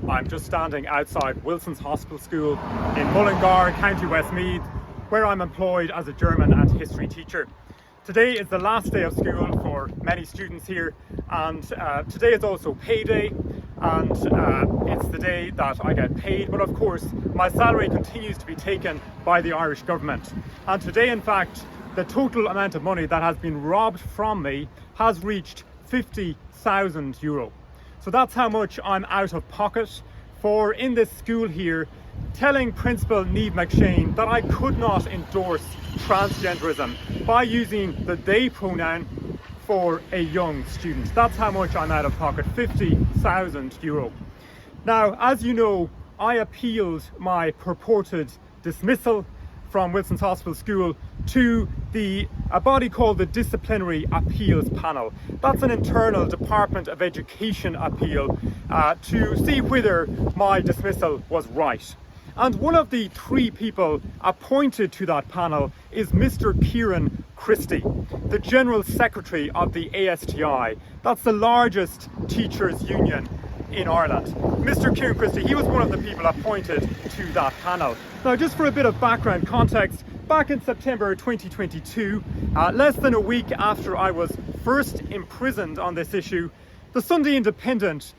I'm just standing outside Wilson's Hospital School in Mullingar, County Westmeath, where I'm employed as a German and history teacher. Today is the last day of school for many students here, and today is also payday, and it's the day that I get paid, but of course my salary continues to be taken by the Irish government. And today, in fact, the total amount of money that has been robbed from me has reached €50,000. So that's how much I'm out of pocket for, in this school here, telling Principal Niamh McShane that I could not endorse transgenderism by using the they pronoun for a young student. That's how much I'm out of pocket, €50,000. Now, as you know, I appealed my purported dismissal from Wilson's Hospital School to a body called the Disciplinary Appeals Panel. That's an internal Department of Education appeal to see whether my dismissal was right. And one of the three people appointed to that panel is Mr. Kieran Christie, the General Secretary of the ASTI. That's the largest teachers' union in Ireland. Mr. Kieran Christie, he was one of the people appointed to that panel. Now, just for a bit of background context, back in September 2022, less than a week after I was first imprisoned on this issue, the Sunday Independent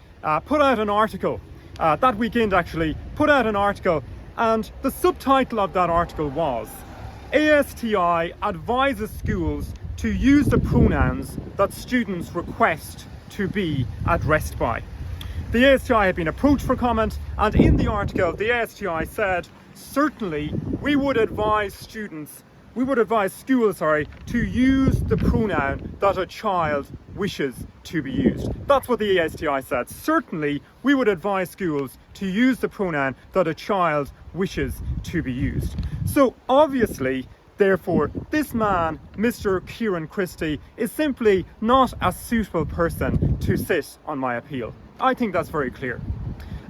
put out an article, that weekend actually, put out an article, and the subtitle of that article was, ASTI advises schools to use the pronouns that students request to be addressed by. The ASTI had been approached for comment, and in the article the ASTI said, certainly we would advise schools, to use the pronoun that a child wishes to be used. That's what the ASTI said. Certainly we would advise schools to use the pronoun that a child wishes to be used. So obviously, therefore, this man, Mr. Kieran Christie, is simply not a suitable person to sit on my appeal. I think that's very clear.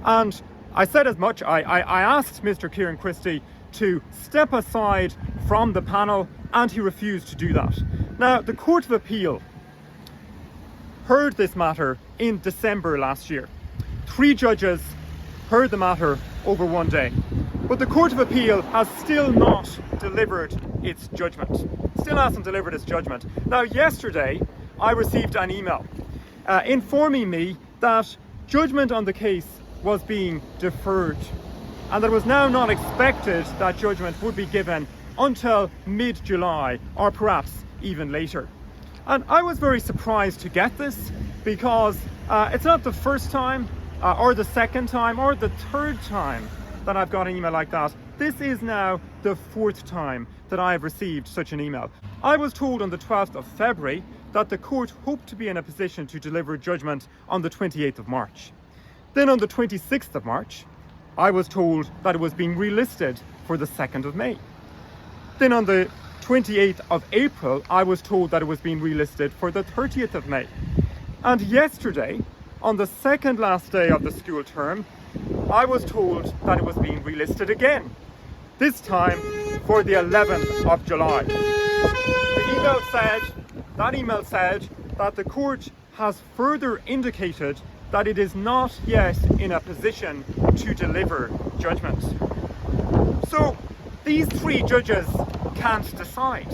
And I said as much. I asked Mr. Kieran Christie to step aside from the panel, and he refused to do that. Now, the Court of Appeal heard this matter in December last year. 3 judges heard the matter over one day. But the Court of Appeal has still not delivered its judgment. Still hasn't delivered its judgment. Now, yesterday, I received an email informing me that judgment on the case was being deferred, and that it was now not expected that judgment would be given until mid-July, or perhaps even later. And I was very surprised to get this, because it's not the first time, or the second time, or the third time that I've got an email like that. This is now the 4th time that I have received such an email. I was told on the 12th of February that the court hoped to be in a position to deliver judgment on the 28th of March. Then on the 26th of March, I was told that it was being relisted for the 2nd of May. Then on the 28th of April, I was told that it was being relisted for the 30th of May. And yesterday, on the second last day of the school term, I was told that it was being relisted again, this time for the 11th of July. That email said that the court has further indicated that it is not yet in a position to deliver judgment. So these 3 judges can't decide.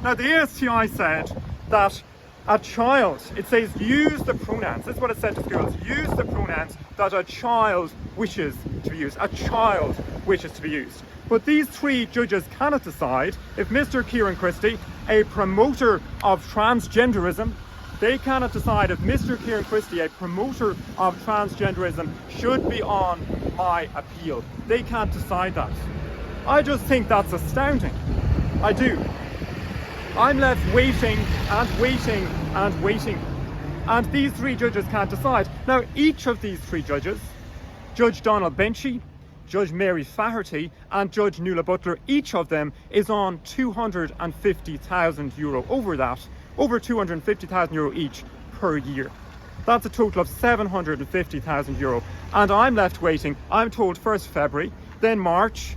Now, the ASTI said that a child, it says use the pronouns, that's what it said to schools, use the pronouns that a child wishes to be used. A child wishes to be used. But these 3 judges cannot decide if Mr. Kieran Christie, a promoter of transgenderism, they cannot decide if Mr. Kieran Christie, a promoter of transgenderism, should be on my appeal. They can't decide that. I just think that's astounding. I do. I'm left waiting and waiting and waiting. And these 3 judges can't decide. Now, each of these 3 judges, Judge Donald Benchy, Judge Mary Faherty and Judge Nuala Butler, each of them is on €250,000 over €250,000 each per year. That's a total of €750,000. And I'm left waiting. I'm told 1st February, then March,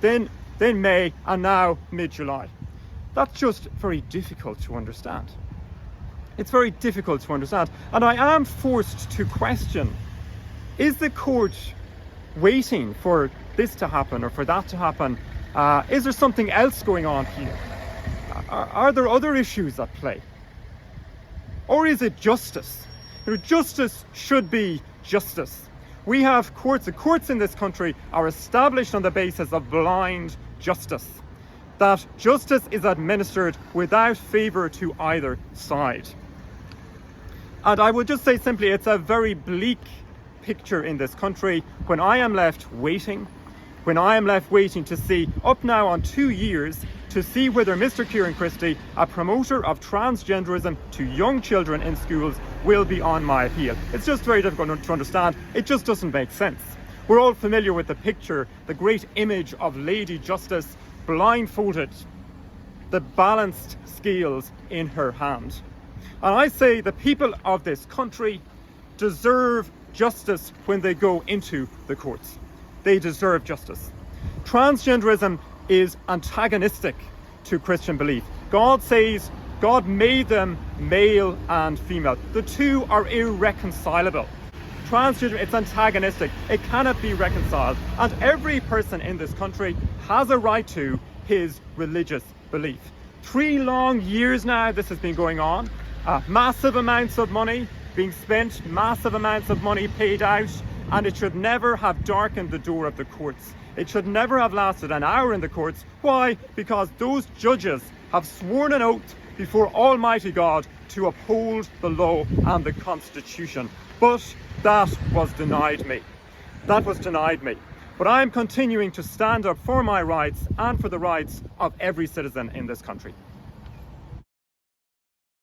then May, and now mid-July. That's just very difficult to understand. It's very difficult to understand. And I am forced to question Is the court waiting for this to happen or for that to happen? Is there something else going on here? Are there other issues at play? Or is it justice? Justice should be justice. We have courts. The courts in this country are established on the basis of blind justice. That justice is administered without favour to either side. And I would just say simply, it's a very bleak picture in this country when I am left waiting to see, up now on 2 years, to see whether Mr. Kieran Christie, a promoter of transgenderism to young children in schools, will be on my appeal. It's just very difficult to understand. It just doesn't make sense. We're all familiar with the picture, the great image of Lady Justice blindfolded, the balanced scales in her hand. And I say the people of this country deserve justice when they go into the courts. They deserve justice. Transgenderism is antagonistic to Christian belief. God says God made them male and female. The two are irreconcilable. Transgender, it's antagonistic. It cannot be reconciled. And every person in this country has a right to his religious belief. 3 long years now this has been going on. Massive amounts of money being spent, massive amounts of money paid out, and it should never have darkened the door of the courts. It should never have lasted an hour in the courts. Why? Because those judges have sworn an oath before Almighty God to uphold the law and the Constitution. But that was denied me. That was denied me. But I am continuing to stand up for my rights and for the rights of every citizen in this country.